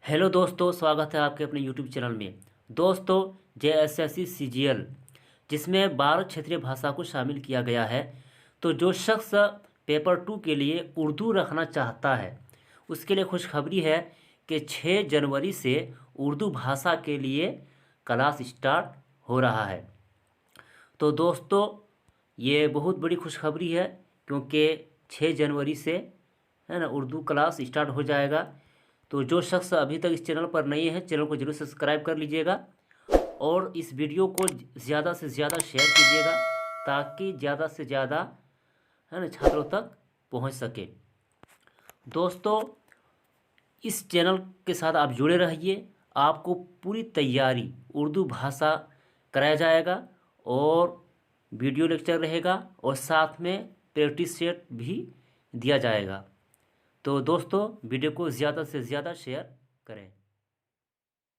Hello दोस्तों, स्वागत है आपके अपने यूट्यूब चैनल में। दोस्तों, JSSC CGL जिसमें 12 क्षेत्रीय भाषा को शामिल किया गया है। तो जो शख्स पेपर 2 के लिए उर्दू रखना चाहता है उसके लिए खुशखबरी है कि 6 जनवरी से उर्दू भाषा के लिए क्लास स्टार्ट हो रहा है। तो दोस्तों, ये बहुत बड़ी खुशखबरी है क्योंकि 6 जनवरी से है ना उर्दू क्लास स्टार्ट हो जाएगा। तो जो शख्स अभी तक इस चैनल पर नए हैं, चैनल को जरूर सब्सक्राइब कर लीजिएगा और इस वीडियो को ज़्यादा से ज़्यादा शेयर कीजिएगा ताकि ज़्यादा से ज़्यादा है ना छात्रों तक पहुंच सके। दोस्तों, इस चैनल के साथ आप जुड़े रहिए, आपको पूरी तैयारी उर्दू भाषा कराया जाएगा और वीडियो लेक्चर रहेगा और साथ में प्रैक्टिस सेट भी दिया जाएगा। तो दोस्तों, वीडियो को ज़्यादा से ज़्यादा शेयर करें।